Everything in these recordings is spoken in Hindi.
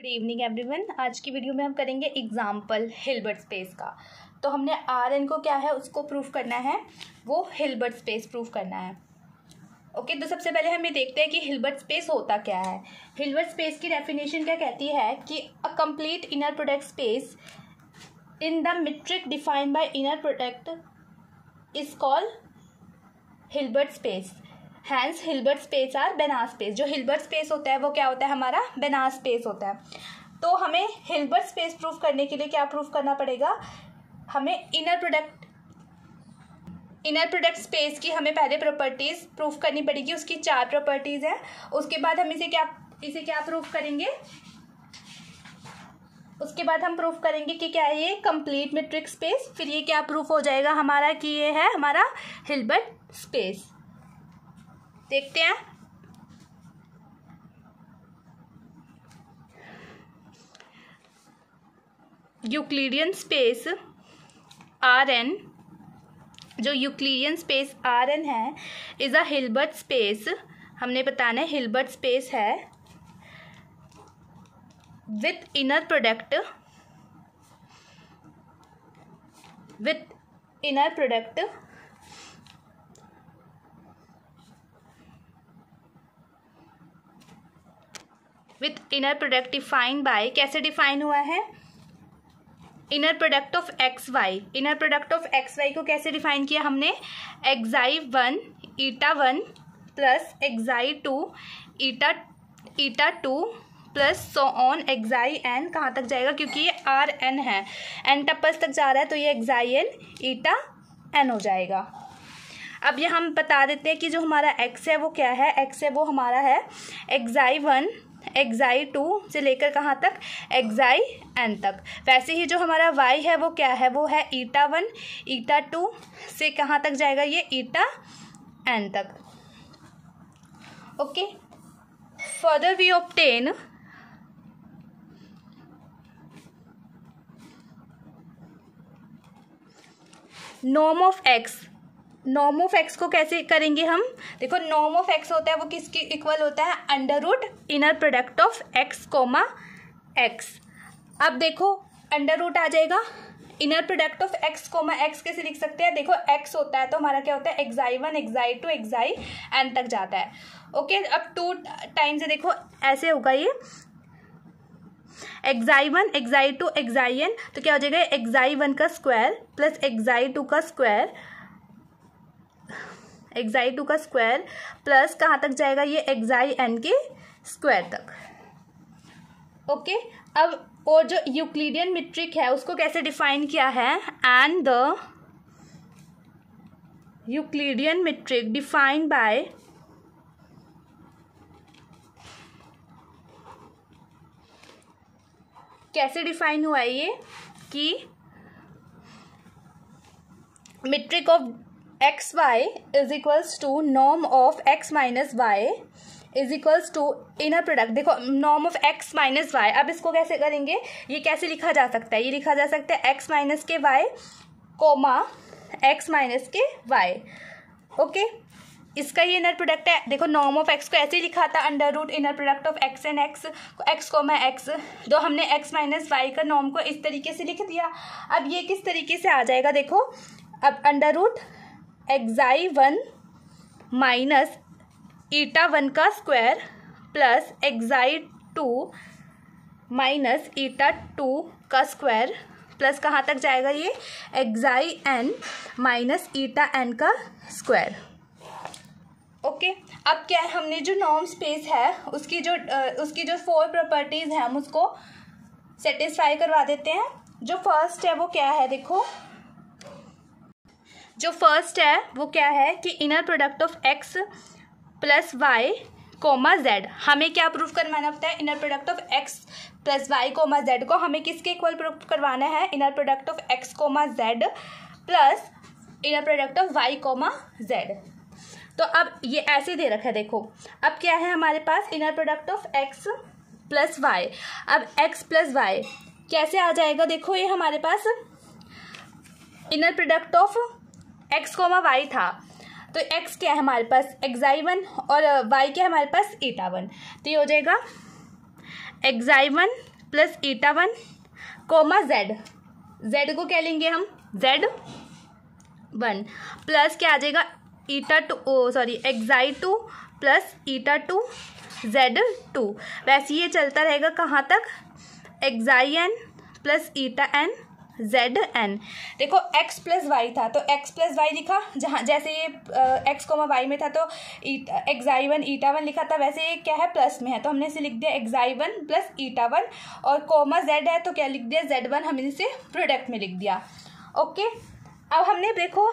Good evening everyone. आज की वीडियो में हम करेंगे एग्जाम्पल हिल्बर्ट स्पेस का। तो हमने आर एन को क्या है उसको प्रूफ करना है, वो हिल्बर्ट स्पेस प्रूफ करना है। ओके, तो सबसे पहले हम ये देखते हैं कि हिल्बर्ट स्पेस होता क्या है। हिल्बर्ट स्पेस की डेफिनेशन क्या कहती है कि a complete inner product space in the metric defined by inner product is called Hilbert space. Hence Hilbert space are Banach space. जो हिल्बर्ट स्पेस होता है वो क्या होता है, हमारा बेनास स्पेस होता है। तो हमें हिल्बर्ट स्पेस प्रूफ करने के लिए क्या प्रूफ करना पड़ेगा, हमें इनर प्रोडक्ट स्पेस की हमें पहले प्रॉपर्टीज प्रूफ करनी पड़ेगी। उसकी 4 प्रॉपर्टीज है। उसके बाद हम इसे क्या प्रूफ करेंगे, उसके बाद हम प्रूफ करेंगे कि क्या है ये कंप्लीट मीट्रिक स्पेस। फिर ये क्या प्रूफ हो जाएगा हमारा कि ये है हमारा हिल्बर्ट स्पेस। देखते हैं। यूक्लिडियन स्पेस आर एन, जो यूक्लिडियन स्पेस आर एन है इज अ हिल्बर्ट स्पेस। हमने बताना है हिल्बर्ट स्पेस है with inner product defined by, कैसे डिफाइन हुआ है, inner product of X Y. Inner product of X Y को कैसे डिफाइन किया हमने, xi 1 eta 1 plus xi 2 eta 2 plus so on xi N. कहाँ तक जाएगा, क्योंकि ये आर एन है, एन टप्पस तक जा रहा है तो ये एक्साई एन ईटा एन हो जाएगा। अब ये हम बता देते हैं कि जो हमारा एक्स है वो क्या है, एक्स है वो हमारा है एक्साई 1 एक्साई 2 से लेकर कहाँ तक, एक्साई एन तक। वैसे ही जो हमारा वाई है वो क्या है, वो है ईटा 1 ईटा 2 से कहाँ तक जाएगा, ये ईटा एन तक। Okay, further we obtain norm of X. Norm of X को कैसे करेंगे हम, देखो नॉर्म ऑफ एक्स होता है वो किसके इक्वल होता है, under root inner product of x comma X. अब देखो अंडर रूट आ जाएगा, inner product of x comma X कैसे लिख सकते हैं, देखो एक्स होता है तो हमारा क्या होता है एक्साई 1 एक्साई 2 एक्साई एन तक जाता है। ओके, अब 2 टाइम से देखो ऐसे होगा ये एक्साई 1 एक्साई 2 एक्साई एन, तो क्या हो जाएगा एक्साई 1 का स्क्वायर प्लस एक्साई 2 का स्क्वायर, एक्साई 2 का स्क्वायर प्लस कहाँ तक जाएगा ये एक्साई एन के स्क्वायर तक। ओके, अब और जो यूक्लिडियन मीट्रिक है उसको कैसे डिफाइन किया है, and the Euclidean metric defined by कैसे डिफाइन हुआ है ये कि metric of X Y is equals to norm of X minus Y is equals to inner product. देखो norm of X minus Y, अब इसको कैसे करेंगे, ये कैसे लिखा जा सकता है, ये लिखा जा सकता है एक्स माइनस के वाई कोमा एक्स माइनस के वाई। ओके, इसका ये इनर प्रोडक्ट है। देखो नॉर्म ऑफ एक्स को ऐसे ही लिखा था under root inner product of X and X comma X, तो हमने एक्स माइनस वाई का नॉर्म को इस तरीके से लिख दिया। अब ये किस तरीके से आ जाएगा, देखो अब अंडर रूट एक्साई 1 माइनस ईटा 1 का square plus xi 2 minus eta 2 का स्क्वायर प्लस कहाँ तक जाएगा ये xi N minus eta N का स्क्वायर। ओके, अब क्या है, हमने जो नॉर्म स्पेस है उसकी जो 4 प्रॉपर्टीज हैं हम उसको सेटिस्फाई करवा देते हैं। जो फर्स्ट है वो क्या है, देखो जो फर्स्ट है वो क्या है कि inner product of x plus y comma z. हमें क्या प्रूफ करवाना होता है, inner product of x plus y comma z को हमें किसके इक्वल प्रूफ करवाना है, inner product of x comma z plus inner product of y comma z. तो अब ये ऐसे दे रखा है, देखो अब क्या है हमारे पास inner product of x plus Y. अब एक्स प्लस वाई कैसे आ जाएगा, देखो ये हमारे पास inner product of x comma Y था, तो एक्स क्या है हमारे पास एक्साई 1 और वाई क्या है हमारे पास ईटा 1, तो ये हो जाएगा xi 1 plus eta 1 comma z, z को क्या लेंगे हम जेड 1 प्लस क्या आ जाएगा ईटा 2 एक्साई 2 प्लस ईटा 2 जेड 2। वैसे ये चलता रहेगा कहाँ तक, xi n plus eta n z n. देखो x प्लस वाई था तो x प्लस वाई लिखा, जहाँ जैसे ये x कोमा वाई में था तो एक्साई 1 ईटा 1 लिखा था, वैसे ये क्या है प्लस में है तो हमने इसे लिख दिया एक्साई 1 प्लस ईटा 1, और कोमा z है तो क्या लिख दिया z1, हमने इसे प्रोडक्ट में लिख दिया। ओके, अब हमने देखो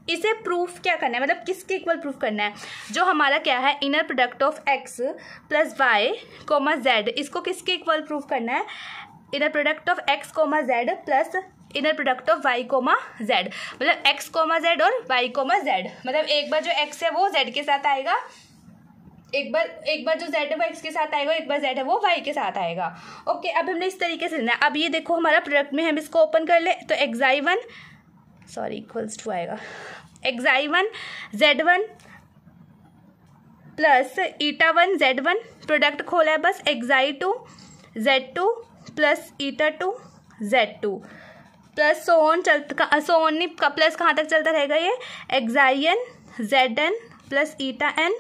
इसे प्रूफ क्या करना है, मतलब किसके इक्वल प्रूफ करना है, जो हमारा क्या है inner product of x plus y comma z, इसको किसके इक्वल प्रूफ करना है, inner product of x comma z plus inner product of y comma z, मतलब x कोमा z और y कोमा z, मतलब एक बार जो x है वो z के साथ आएगा, एक बार जो z है वो x के साथ आएगा, एक बार z है वो y के साथ आएगा। ओके, अब हमने इस तरीके से लेना है। अब ये देखो हमारा प्रोडक्ट में हम इसको ओपन कर ले तो एक्साई 1 इक्वल्स टू आएगा एक्साई 1 z1 plus eta 1 z1, product खोला है बस, एक्साई 2 z2 plus eta 2 z2 plus so on का प्लस कहाँ तक चलता रहेगा, ये xi n zn plus eta n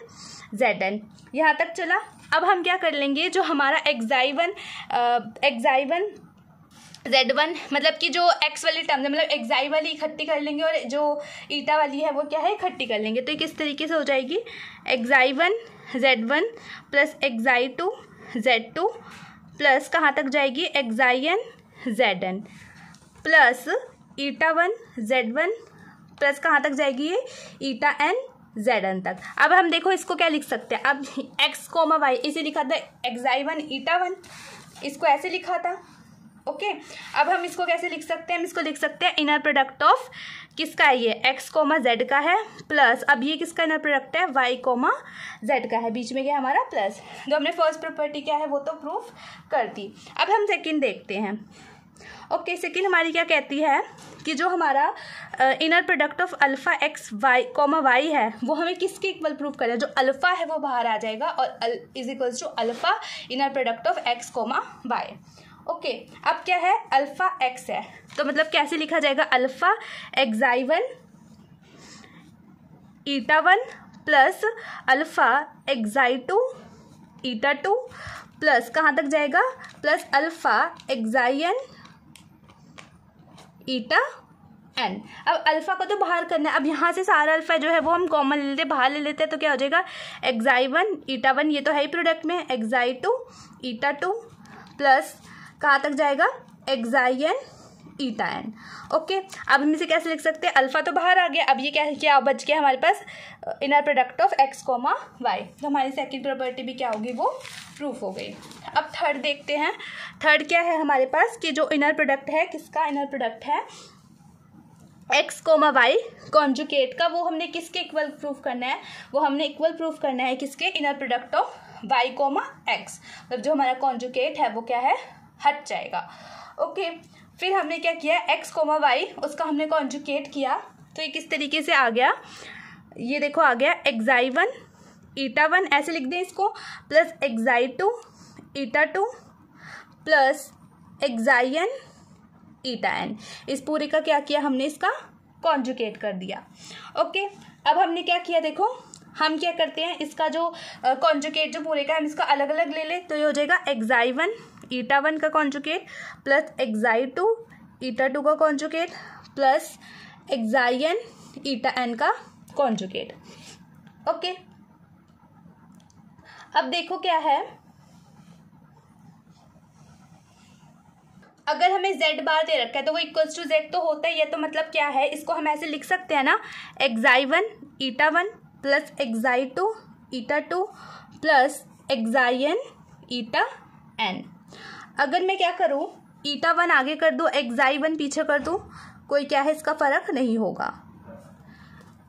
zn, यहाँ तक चला। अब हम क्या कर लेंगे, जो हमारा एक्साई 1 z1 मतलब कि जो x वाली टर्म है, मतलब एक्साई वाली इकट्ठी कर लेंगे और जो ईटा वाली है वो क्या है इकट्ठी कर लेंगे, तो ये किस तरीके से हो जाएगी, एक्साई 1 z1 plus xi 2 z2 plus कहाँ तक जाएगी xi n zn plus eta 1 z1 plus कहाँ तक जाएगी ये ईटा एन zn तक। अब हम देखो इसको क्या लिख सकते हैं, अब x कोमा वाई इसे लिखा था एक्साई 1 ईटा 1, इसको ऐसे लिखा था। ओके, अब हम इसको कैसे लिख सकते हैं, हम इसको लिख सकते हैं इनर प्रोडक्ट ऑफ किसका है, ये x कोमा z का है प्लस अब ये किसका इनर प्रोडक्ट है y कोमा z का है, बीच में क्या हमारा प्लस, जो हमने फर्स्ट प्रॉपर्टी क्या है वो तो प्रूफ कर दी। अब हम सेकंड देखते हैं। ओके, सेकंड हमारी क्या कहती है कि जो हमारा inner product of alpha x y comma y है वो हमें किसके इक्वल प्रूफ करें, जो अल्फा है वो बाहर आ जाएगा और is equals to alpha inner product of x comma y. Okay, अब क्या है अल्फा एक्स है तो मतलब कैसे लिखा जाएगा, alpha एक्साई 1 eta 1 plus alpha एक्साई 2 eta 2 plus कहाँ तक जाएगा प्लस अल्फा एक्साई एन ईटा एन। अब अल्फा को तो बाहर करना है, अब यहाँ से सारा अल्फा जो है वो हम कॉमन ले लेते, बाहर ले लेते हैं तो क्या हो जाएगा एक्साई 1 ईटा 1, ये तो है ही प्रोडक्ट में, एक्साई 2 ईटा 2 प्लस कहाँ तक जाएगा एक्साई एन ईटा एन। ओके, अब हम इसे कैसे लिख सकते हैं, अल्फा तो बाहर आ गया, अब ये क्या बच गया हमारे पास inner product of x comma Y, तो हमारी सेकंड प्रॉपर्टी भी क्या होगी वो प्रूफ हो गई। अब थर्ड देखते हैं। थर्ड क्या है हमारे पास कि जो इनर प्रोडक्ट है किसका इनर प्रोडक्ट है एक्स कोमा वाई कॉन्जुकेट का, वो हमने किसके इक्वल प्रूफ करना है, वो हमने इक्वल प्रूफ करना है किसके inner product of y comma x, मतलब जो हमारा कॉन्जुकेट है वो क्या है हट जाएगा। ओके, फिर हमने क्या किया एक्स कोमा वाई उसका हमने कॉन्जुकेट किया तो ये किस तरीके से आ गया, ये देखो आ गया एक्साई 1 ईटा 1 ऐसे लिख दें इसको plus xi 2 eta 2 plus एक्साई N ईटा एन, इस पूरे का क्या किया हमने इसका कॉन्जुकेट कर दिया। ओके, अब हमने क्या किया देखो हम क्या करते हैं इसका जो कॉन्जुकेट जो पूरे का हम इसका अलग अलग ले ले तो ये हो जाएगा एक्साई 1 ईटा 1 का कॉन्जुकेट प्लस एक्साई 2 ईटा 2 का कॉन्जुकेट प्लस एक्साई एन ईटा एन का कॉन्जुकेट। ओके, अब देखो क्या है, अगर हमें z बार दे रखा है तो वो इक्वल्स टू z तो होता ही है, तो मतलब क्या है इसको हम ऐसे लिख सकते हैं ना एक्साई 1 eta 1 plus xi 2 eta 2 plus एक्साई N ईटा एन। अगर मैं क्या करूँ ईटा 1 आगे कर दूँ एक्साई 1 पीछे कर दूँ कोई क्या है इसका फर्क नहीं होगा,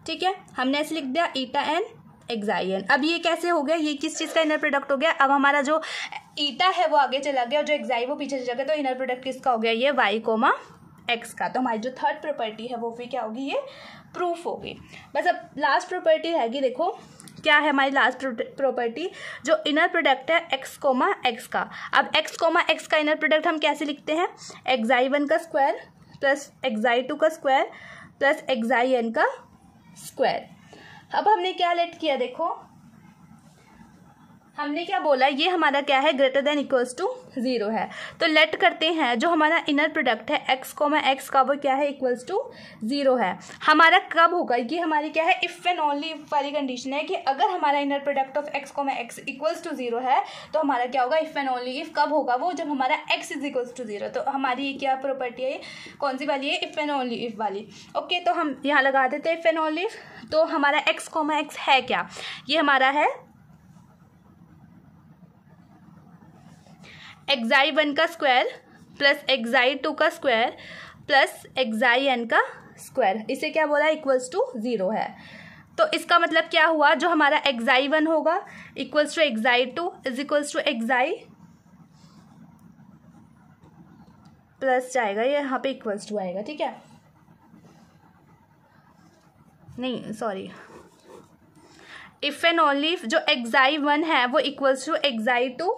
ठीक है, हमने ऐसे लिख दिया ईटा एन एक्साई एन। अब ये कैसे हो गया, ये किस चीज़ का इनर प्रोडक्ट हो गया, अब हमारा जो ईटा है वो आगे चला गया और जो एक्साई वो पीछे चला गया, तो इनर प्रोडक्ट किसका हो गया ये वाई कोमा एक्स का। तो हमारी जो थर्ड प्रॉपर्टी है वो भी क्या होगी ये प्रूफ होगी। बस अब लास्ट प्रॉपर्टी रहेगी देखो क्या है हमारी लास्ट प्रॉपर्टी, जो इनर प्रोडक्ट है x कोमा x का। अब x कोमा x का इनर प्रोडक्ट हम कैसे लिखते हैं, xi1 का स्क्वायर प्लस xi2 का स्क्वायर प्लस xin का स्क्वायर। अब हमने क्या लेट किया, देखो हमने क्या बोला, ये हमारा क्या है, ग्रेटर देन इक्वल्स टू 0 है। तो लेट करते हैं जो हमारा इनर प्रोडक्ट है x कोमा x का वो क्या है, इक्वल्स टू 0 है। हमारा कब होगा, ये हमारी क्या है, इफ़ एंड ओनली इफ वाली कंडीशन है कि अगर हमारा inner product of x comma x equals to 0 है तो हमारा क्या होगा, इफ़ एंड ओनली इफ कब होगा वो, जब हमारा x इज इक्वल्स टू 0। तो हमारी क्या प्रॉपर्टी है, कौन सी वाली है, इफ़ एंड ओनली इफ वाली। ओके, तो हम यहाँ लगा देते हैं इफ़ एंड ओनली इफ। तो हमारा x कोमा x है क्या, ये हमारा है xi1 का स्क्वायर प्लस xi2 का स्क्वायर प्लस xin का स्क्वायर, इसे क्या बोला, इक्वल्स टू 0 है। तो इसका मतलब क्या हुआ, जो हमारा xi1 होगा equals to xi2 is equals to xi plus जाएगा, ये यहाँ पे इक्वल्स टू आएगा, ठीक है, नहीं sorry, if and only if जो xi1 है वो equals to xi2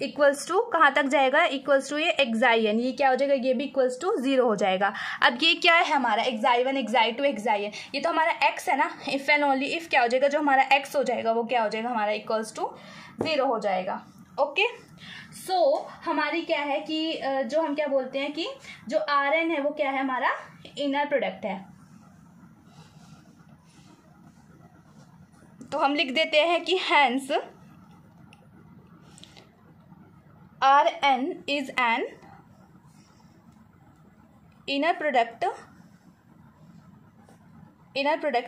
equals to कहाँ तक जाएगा, इक्वल्स टू ये xin, ये क्या हो जाएगा, ये भी इक्वल्स टू 0 हो जाएगा। अब ये क्या है हमारा xi1 xi2 xin, ये तो हमारा x है ना, इफ एंड ओनली इफ क्या हो जाएगा, जो हमारा x हो जाएगा वो क्या हो जाएगा, हमारा इक्वल्स टू 0 हो जाएगा। ओके, सो हमारी क्या है कि जो हम क्या बोलते हैं कि जो Rn है वो क्या है, हमारा इनर प्रोडक्ट है। तो हम लिख देते हैं कि hence Rn is an inner product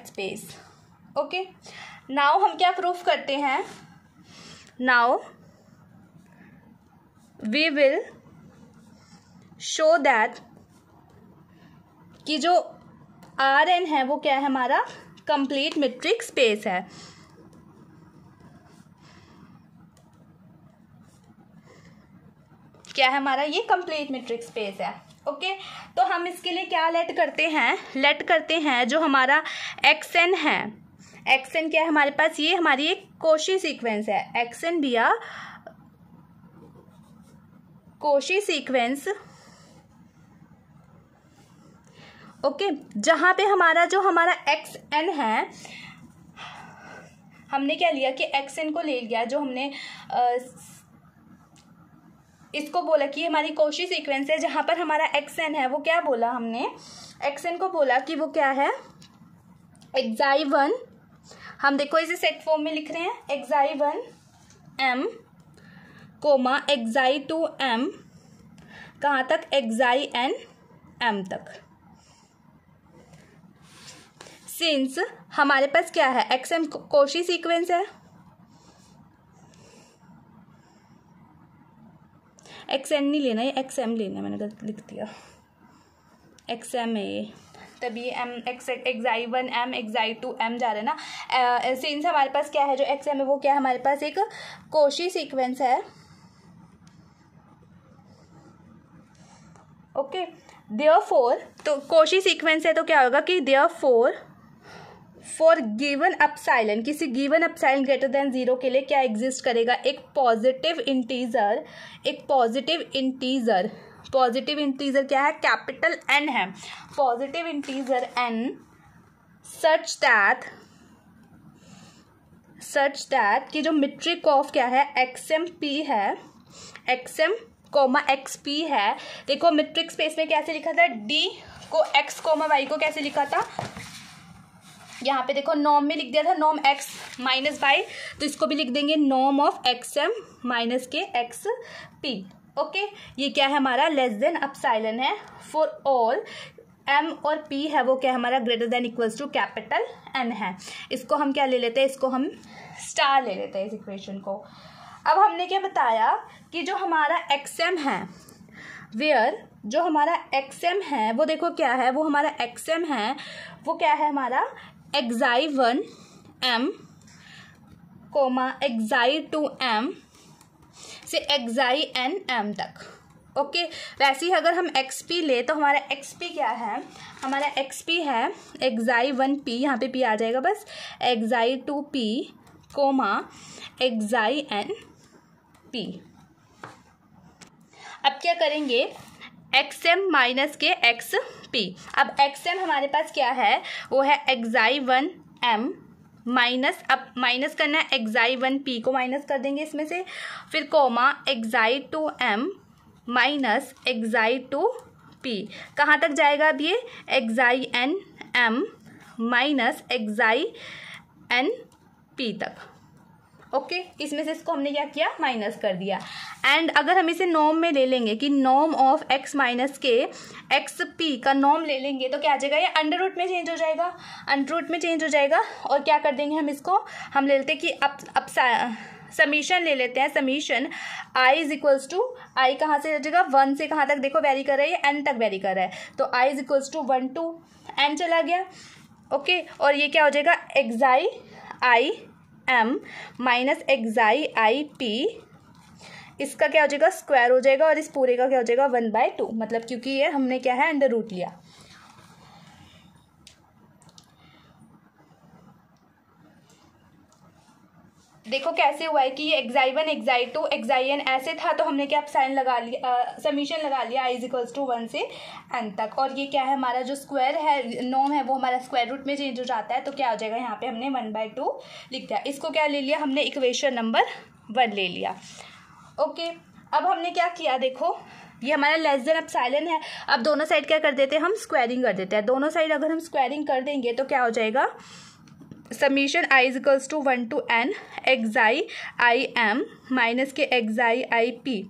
space। Okay, now हम क्या प्रूफ करते हैं, now we will show that कि जो Rn है वो क्या है, हमारा कंप्लीट मीट्रिक स्पेस है। क्या है हमारा, ये कंप्लीट मीट्रिक स्पेस है। ओके, तो हम इसके लिए क्या लेट करते हैं जो हमारा xn है, xn क्या है हमारे पास, ये हमारी एक कोशी सीक्वेंस है, xn भी आ कोशी सीक्वेंस। ओके, जहाँ पे हमारा जो हमारा xn है, हमने क्या लिया कि xn को ले लिया, जो हमने इसको बोला कि हमारी कोशी सीक्वेंस है, जहाँ पर हमारा xn है वो क्या बोला, हमने xn को बोला कि वो क्या है, xi1, हम देखो इसे सेट फॉर्म में लिख रहे हैं, xi1 m comma xi2 m, कहाँ तक, xin m तक। सिंस हमारे पास क्या है, xm कोशी सीक्वेंस है, xn नहीं लेना, ये xm लेना है, मैंने गलत लिख दिया, xm है ये, तभी m xi1 m xi2 m जा रहा है ना। सिंस हमारे पास क्या है, जो xm है वो क्या है, हमारे पास एक कोशी सीक्वेंस है। ओके, देयरफॉर, तो कोशी सीक्वेंस है तो क्या होगा कि देयरफॉर फॉर गिवन एप्सिलॉन, किसी गिवन एप्सिलॉन ग्रेटर देन 0 के लिए क्या एग्जिस्ट करेगा, एक पॉजिटिव इंटीजर क्या है, कैपिटल N है, positive integer N such that कि जो मीट्रिक ऑफ क्या है, xmp है, xm कोमा xp है। देखो मीट्रिक स्पेस में कैसे लिखा था, d को x कोमा y को कैसे लिखा था, यहाँ पे देखो नॉर्म में लिख दिया था, नॉर्म x माइनस वाई, तो इसको भी लिख देंगे नॉर्म ऑफ xm माइनस के xp। ओके, ये क्या है हमारा, लेस देन एप्सिलॉन है फॉर ऑल m और p है वो क्या है हमारा, greater than equals to capital N है। इसको हम क्या ले लेते हैं, इसको हम स्टार ले लेते हैं इस इक्वेशन को। अब हमने क्या बताया कि जो हमारा xm है, वेयर जो हमारा xm है वो देखो क्या है, वो हमारा xm है वो क्या है हमारा xi1 m comma xi2 m से xin m तक। ओके, वैसे ही अगर हम xp ले तो हमारा xp क्या है, हमारा xp है xi1p, यहाँ पे p आ जाएगा बस, xi2p कोमा एक्साई एन पी। अब क्या करेंगे, एक्स एम माइनस के एक्स पी। अब एक्स एम हमारे पास क्या है, वो है एक्साई 1 एम माइनस, अब माइनस करना है एक्साई 1 पी को माइनस कर देंगे इसमें से, फिर comma xi 2 m minus xi 2 p. कहाँ तक जाएगा अब ये, xi n m minus xi n p तक। ओके, इसमें से इसको हमने क्या किया, माइनस कर दिया। एंड अगर हम इसे नॉर्म में ले लेंगे कि नॉर्म ऑफ एक्स माइनस के एक्स पी का नॉर्म ले लेंगे तो क्या आ जाएगा, ये अंडर रूट में चेंज हो जाएगा, अंडर रूट में चेंज हो जाएगा। और क्या कर देंगे हम इसको, हम ले लेते हैं कि अब समीशन ले लेते हैं, summation I is equals to, I कहाँ से हो जाएगा, 1 से कहाँ तक देखो वेरी कर रहा है, ये एन तक वेरी कर रहा है, तो I is equals to 1 to n चला गया। ओके, और ये क्या हो जाएगा, एक्साई i m minus एक्साई I P, इसका क्या हो जाएगा, स्क्वायर हो जाएगा, और इस पूरे का क्या हो जाएगा 1/2, मतलब क्योंकि ये हमने क्या है अंडर रूट लिया। देखो कैसे हुआ है कि ये एक्साई 1 एक्साई 2 एक्साई एन ऐसे था, तो हमने क्या साइन लगा लिया, समीशन लगा लिया आई इज इक्वल्स टू 1 से एन तक। और ये क्या है, हमारा जो स्क्वायर है नॉर्म है वो हमारा स्क्वायर रूट में चेंज हो जाता है, तो क्या हो जाएगा, यहाँ पे हमने 1/2 लिख दिया। इसको क्या ले लिया हमने, इक्वेशन नंबर 1 ले लिया। ओके, अब हमने क्या किया, देखो ये हमारा लेस देन एप्सिलॉन है। अब दोनों साइड क्या कर देते हैं, हम स्क्वायरिंग कर देते हैं। दोनों साइड अगर हम स्क्वायरिंग कर देंगे तो क्या हो जाएगा, summation I is equals to 1 to n xi i m minus के एक्साई आई पी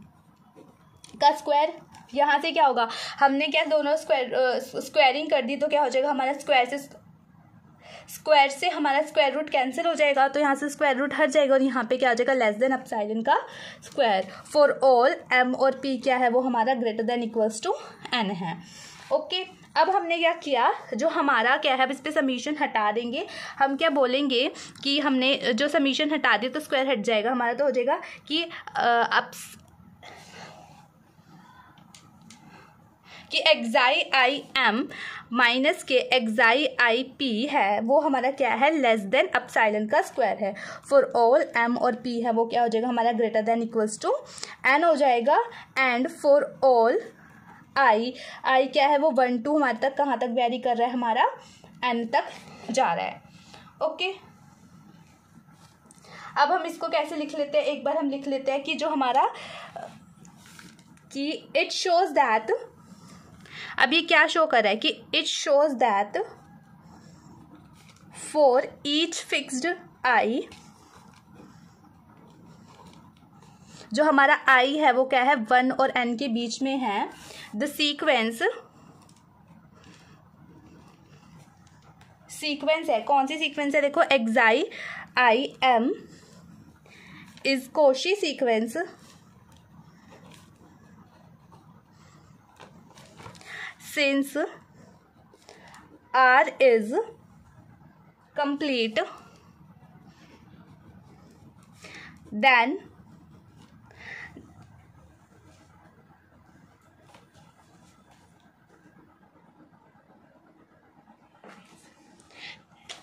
का स्क्वायर। यहाँ से क्या होगा, हमने क्या दोनों स्क्वायरिंग कर दी, तो क्या हो जाएगा हमारा स्क्वायर से हमारा स्क्वायर रूट कैंसिल हो जाएगा, तो यहाँ से स्क्वायर रूट हट जाएगा, और यहाँ पे क्या हो जाएगा, लेस देन एप्सिलॉन का स्क्वायर। फॉर ऑल एम और पी क्या है, वो हमारा greater than equals to n है। ओके, अब हमने क्या किया, जो हमारा क्या है, अब इस पे समीशन हटा देंगे। हम क्या बोलेंगे कि हमने जो समीशन हटा दिया तो स्क्वायर हट जाएगा हमारा, तो हो जाएगा कि एक्साई आई एम माइनस के एक्साई आई पी है, वो हमारा क्या है, लेस देन एप्सिलॉन का स्क्वायर है। फॉर ऑल एम और पी है, वो क्या हो जाएगा हमारा greater than equals to n हो जाएगा। एंड फॉर ऑल आई क्या है, वो 1 to हमारे तक कहाँ तक वेरी कर रहा है, हमारा n तक जा रहा है। ओके, अब हम इसको कैसे लिख लेते हैं, एक बार हम लिख लेते हैं कि जो हमारा कि इट शोज दैट, अब ये क्या शो कर रहा है कि it shows that for each fixed I, जो हमारा आई है वो क्या है 1 और n के बीच में है, द सीक्वेंस है, कौन सी सीक्वेंस है, देखो एक्साई i M is Cauchy sequence since R is complete, then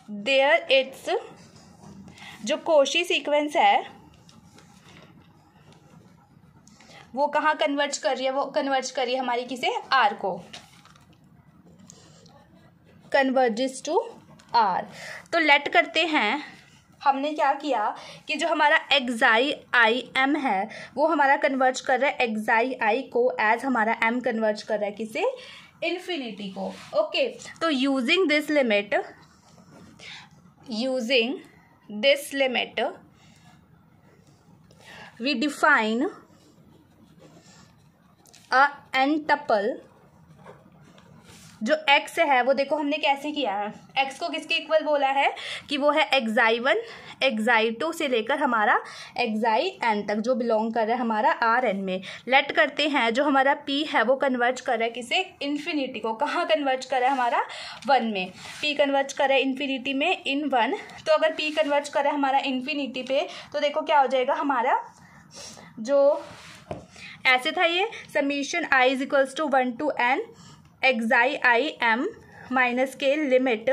there it's जो कोशी सीक्वेंस है वो कहाँ कन्वर्ज कर रही है, वो कन्वर्ज कर रही है हमारी किसे, R को, कन्वर्जेस टू R। तो लेट करते हैं, हमने क्या किया कि जो हमारा एक्साई आई एम है वो हमारा कन्वर्ज कर रहा है एक्साई आई को, एज हमारा m कन्वर्ज कर रहा है किसे, इन्फिनिटी को। ओके, तो using this limit we define a n tuple, जो x है वो देखो हमने कैसे किया है, x को किसके इक्वल बोला है कि वो है एक्साई 1 एक्साई 2 से लेकर हमारा एक्साई n तक, जो बिलोंग कर रहा है हमारा Rn में। लेट करते हैं जो हमारा p है वो कन्वर्ज कर रहा है किसे, इन्फिनिटी को। कहाँ कन्वर्ज कर रहा है हमारा 1 में, p कन्वर्ज कर रहा है इन्फिनिटी में इन 1। तो अगर p कन्वर्ज कर रहा है हमारा इन्फिनिटी पे, तो देखो क्या हो जाएगा हमारा, जो ऐसे था ये summation i is equals to 1 to n xi i m minus के लिमिट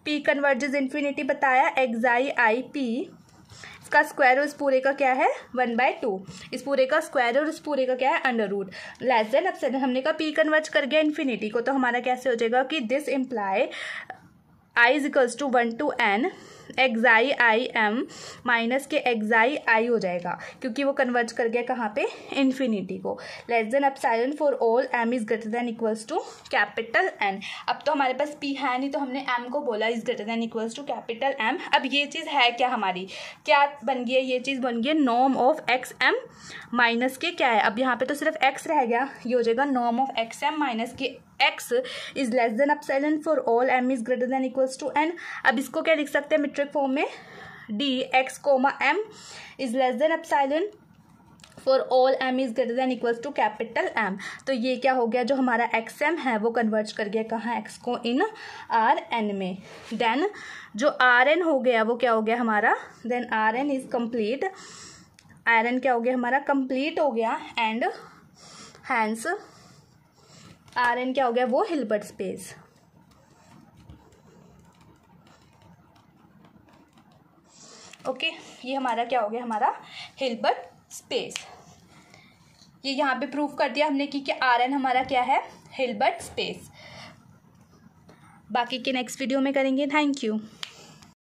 p कन्वर्जेस इन्फिनिटी बताया एक्साई आई पी इसका स्क्वायर और इस पूरे का क्या है 1/2, इस पूरे का स्क्वायर और इस पूरे का क्या है under root, less than epsilon. हमने कहा पी कन्वर्ट कर गया इन्फिनिटी को, तो हमारा कैसे हो जाएगा कि this imply I is equals to 1 to n xi i m minus के एक्साई आई हो जाएगा, क्योंकि वो कन्वर्ट कर गया कहाँ पे इन्फिनिटी को। Less than epsilon for all m is greater than equals to capital N। अब तो हमारे पास p है नहीं, तो हमने m को बोला is greater than equals to capital M। अब ये चीज़ है क्या हमारी, क्या बन गई है, ये चीज़ बन गई है norm of x m minus के क्या है, अब यहाँ पे तो सिर्फ x रह गया, ये हो जाएगा norm of x m minus के x is less than epsilon for all m is greater than equals to n। अब इसको क्या लिख सकते हैं मीट्रिक फॉर्म में, dx, m is less than epsilon for all m is greater than equals to capital M। तो ये क्या हो गया, जो हमारा xm है वो कन्वर्ट कर गया कहाँ, x को इन Rn में। देन जो Rn हो गया वो क्या हो गया हमारा, then Rn is complete, Rn क्या हो गया हमारा कंप्लीट हो गया, एंड हैंस Rn क्या हो गया वो हिल्बर्ट स्पेस। ओके, ये हमारा क्या हो गया हमारा हिल्बर्ट स्पेस। ये यहाँ पे प्रूफ कर दिया हमने कि Rn हमारा क्या है हिल्बर्ट स्पेस। बाकी के नेक्स्ट वीडियो में करेंगे। Thank you.